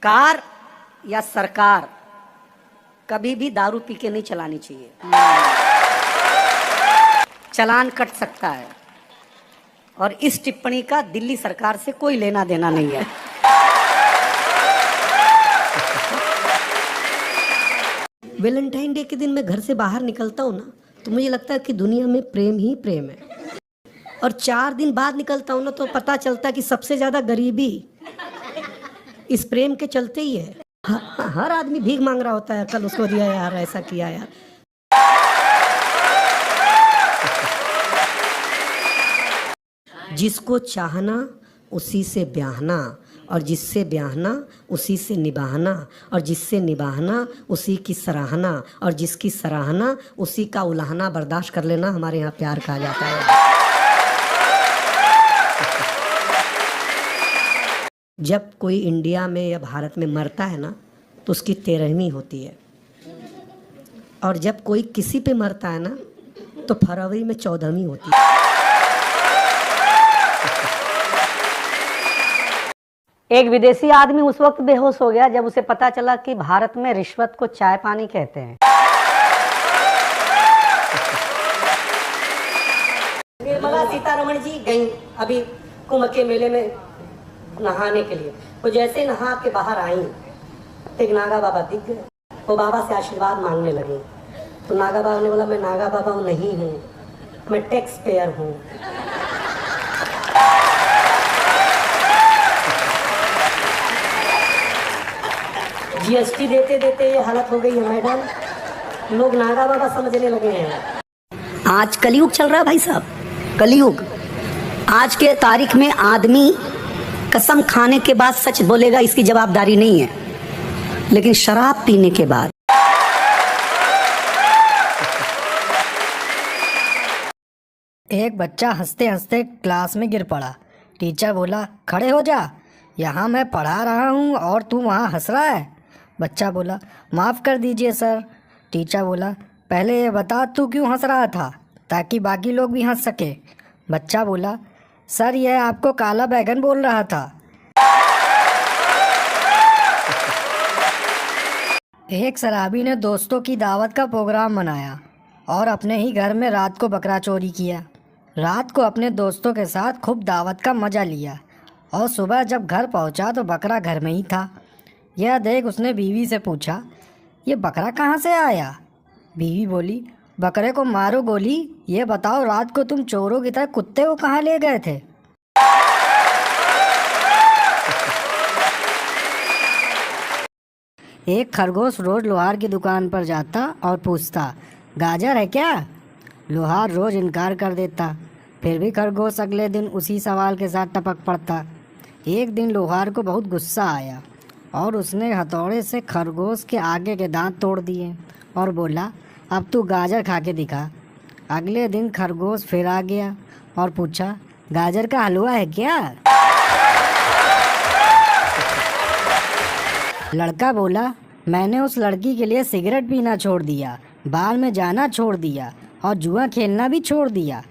Car या सरकार कभी भी दारू पी के नहीं चलानी चाहिए। चालान कट सकता है और इस टिप्पणी का दिल्ली सरकार से कोई लेना देना नहीं है। वैलेंटाइन डे के दिन मैं घर से बाहर निकलता हूँ ना, तो मुझे लगता है कि दुनिया में प्रेम ही प्रेम है। और 4 दिन बाद निकलता हूँ ना, तो पता चलता है कि सबसे ज्यादा गरीबी इस प्रेम के चलते ही है। हर आदमी भीख मांग रहा होता है, कल उसको दिया यार, ऐसा किया यार। जिसको चाहना उसी से ब्याहना, और जिससे ब्याहना उसी से निभाना, और जिससे निभाना उसी की सराहना, और जिसकी सराहना उसी का उलाहना बर्दाश्त कर लेना हमारे यहाँ प्यार कहा जाता है। जब कोई इंडिया में या भारत में मरता है ना, तो उसकी 13वीं होती है, और जब कोई किसी पे मरता है ना, तो फरवरी में 14वीं होती है। एक विदेशी आदमी उस वक्त बेहोश हो गया जब उसे पता चला कि भारत में रिश्वत को चाय पानी कहते हैं। निर्मला सीतारमण जी गई अभी कुंभ के मेले में नहाने के लिए। वो जैसे नहा के बाहर आई, एक नागा बाबा दिख गए। वो बाबा से आशीर्वाद मांगने लगे, तो नागा बाबा ने बोला, मैं नागा बाबा नहीं हूँ, मैं टैक्स पेयर हूँ। जीएसटी देते देते ये हालत हो गई है मैडम, लोग नागा बाबा समझने लगे हैं। आज कलयुग चल रहा है भाई साहब, कलयुग। आज के तारीख में आदमी कसम खाने के बाद सच बोलेगा, इसकी जवाबदारी नहीं है, लेकिन शराब पीने के बाद। एक बच्चा हंसते हंसते क्लास में गिर पड़ा। टीचर बोला, खड़े हो जा, यहाँ मैं पढ़ा रहा हूँ और तू वहाँ हंस रहा है। बच्चा बोला, माफ़ कर दीजिए सर। टीचर बोला, पहले ये बता तू क्यों हंस रहा था, ताकि बाकी लोग भी हंस सके। बच्चा बोला, सर यह आपको काला बैगन बोल रहा था। एक शराबी ने दोस्तों की दावत का प्रोग्राम बनाया और अपने ही घर में रात को बकरा चोरी किया। रात को अपने दोस्तों के साथ खूब दावत का मज़ा लिया और सुबह जब घर पहुंचा तो बकरा घर में ही था। यह देख उसने बीवी से पूछा, ये बकरा कहाँ से आया? बीवी बोली, बकरे को मारो गोली, ये बताओ रात को तुम चोरों की तरह कुत्ते को कहाँ ले गए थे? एक खरगोश रोज लोहार की दुकान पर जाता और पूछता, गाजर है क्या? लोहार रोज इनकार कर देता, फिर भी खरगोश अगले दिन उसी सवाल के साथ टपक पड़ता। एक दिन लोहार को बहुत गुस्सा आया और उसने हथौड़े से खरगोश के आगे के दांत तोड़ दिए और बोला, अब तू गाजर खा के दिखा। अगले दिन खरगोश फिर आ गया और पूछा, गाजर का हलवा है क्या? लड़का बोला, मैंने उस लड़की के लिए सिगरेट पीना छोड़ दिया, बार में जाना छोड़ दिया और जुआ खेलना भी छोड़ दिया।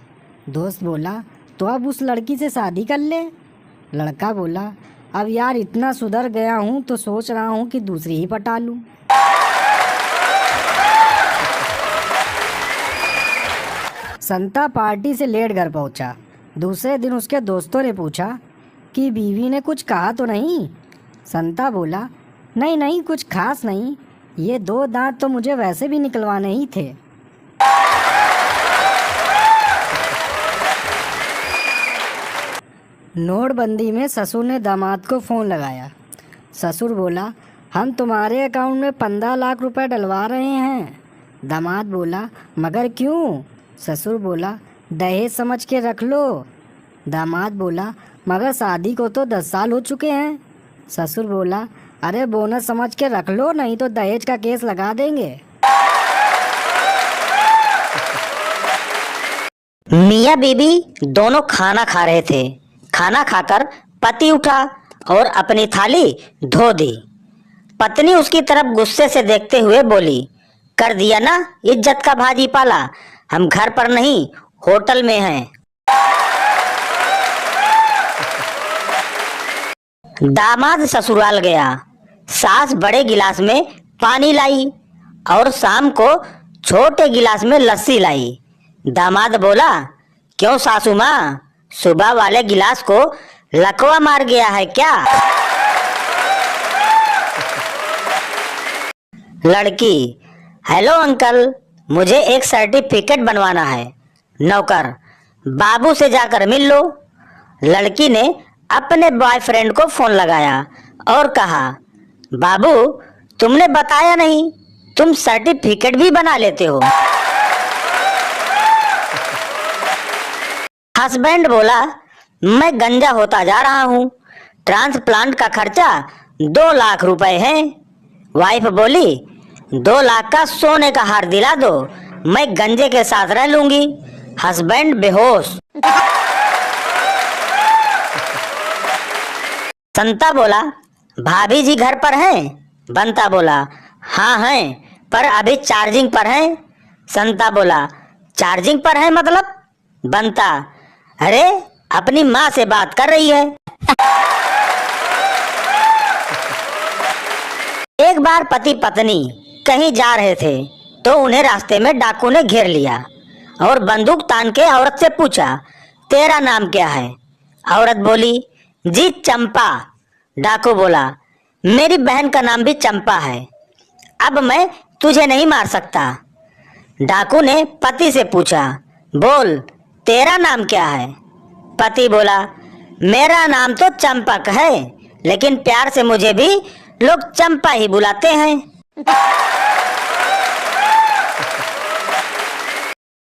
दोस्त बोला, तो अब उस लड़की से शादी कर ले। लड़का बोला, अब यार इतना सुधर गया हूँ तो सोच रहा हूँ कि दूसरी ही पटा लूँ। संता पार्टी से लेट घर पहुँचा। दूसरे दिन उसके दोस्तों ने पूछा कि बीवी ने कुछ कहा तो नहीं? संता बोला, नहीं नहीं, कुछ खास नहीं, ये 2 दांत तो मुझे वैसे भी निकलवाने ही थे। नोटबंदी में ससुर ने दामाद को फ़ोन लगाया। ससुर बोला, हम तुम्हारे अकाउंट में 15 लाख रुपए डलवा रहे हैं। दामाद बोला, मगर क्यों? ससुर बोला, दहेज समझ के रख लो। दामाद बोला, मगर शादी को तो 10 साल हो चुके हैं। ससुर बोला, अरे बोनस समझ के रख लो, नहीं तो दहेज का केस लगा देंगे। मियाँ बीबी दोनों खाना खा रहे थे। खाना खाकर पति उठा और अपनी थाली धो दी। पत्नी उसकी तरफ गुस्से से देखते हुए बोली, कर दिया ना इज्जत का भाजी पाला, हम घर पर नहीं होटल में हैं। दामाद ससुराल गया। सास बड़े गिलास में पानी लाई और शाम को छोटे गिलास में लस्सी लाई। दामाद बोला, क्यों सासू माँ, सुबह वाले गिलास को लकवा मार गया है क्या? लड़की, हेलो अंकल, मुझे एक सर्टिफिकेट बनवाना है। नौकर, बाबू से जाकर मिल लो। लड़की ने अपने बॉयफ्रेंड को फोन लगाया और कहा, बाबू तुमने बताया नहीं, तुम सर्टिफिकेट भी बना लेते हो। हस्बैंड बोला, मैं गंजा होता जा रहा हूँ, ट्रांसप्लांट का खर्चा 2 लाख रुपए है। वाइफ बोली, 2 लाख का सोने का हार दिला दो, मैं गंजे के साथ रह लूंगी। हस्बैंड बेहोश। संता बोला, भाभी जी घर पर हैं? बंता बोला, हाँ हैं, पर अभी चार्जिंग पर हैं। संता बोला, चार्जिंग पर है मतलब? बंता, अरे अपनी माँ से बात कर रही है। एक बार पति पत्नी कहीं जा रहे थे तो उन्हें रास्ते में डाकू ने घेर लिया और बंदूक तान के औरत से पूछा, तेरा नाम क्या है? औरत बोली, जी चंपा। डाकू बोला, मेरी बहन का नाम भी चंपा है, अब मैं तुझे नहीं मार सकता। डाकू ने पति से पूछा, बोल तेरा नाम क्या है? पति बोला, मेरा नाम तो चंपक है, लेकिन प्यार से मुझे भी लोग चंपा ही बुलाते हैं।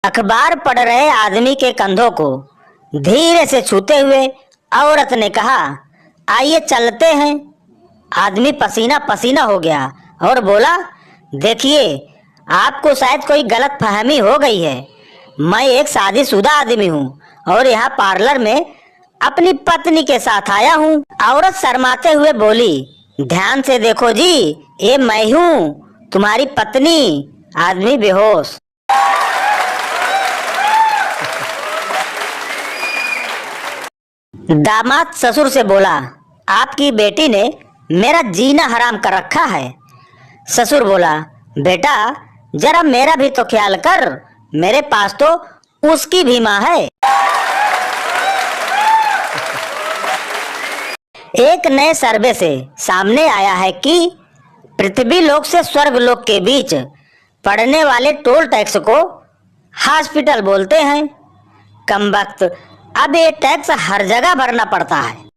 अखबार पढ़ रहे आदमी के कंधों को धीरे से छूते हुए औरत ने कहा, आइए चलते हैं। आदमी पसीना पसीना हो गया और बोला, देखिए आपको शायद कोई गलत फहमी हो गई है, मैं एक शादीशुदा आदमी हूँ और यहाँ पार्लर में अपनी पत्नी के साथ आया हूँ। औरत शर्माते हुए बोली, ध्यान से देखो जी, ये मैं हूँ, तुम्हारी पत्नी। आदमी बेहोश। दामाद ससुर से बोला, आपकी बेटी ने मेरा जीना हराम कर रखा है। ससुर बोला, बेटा जरा मेरा भी तो ख्याल कर, मेरे पास तो उसकी भी माँ है। एक नए सर्वे से सामने आया है कि पृथ्वी लोक से स्वर्ग लोक के बीच पड़ने वाले टोल टैक्स को हॉस्पिटल बोलते हैं। कमबख्त, अब ये टैक्स हर जगह भरना पड़ता है।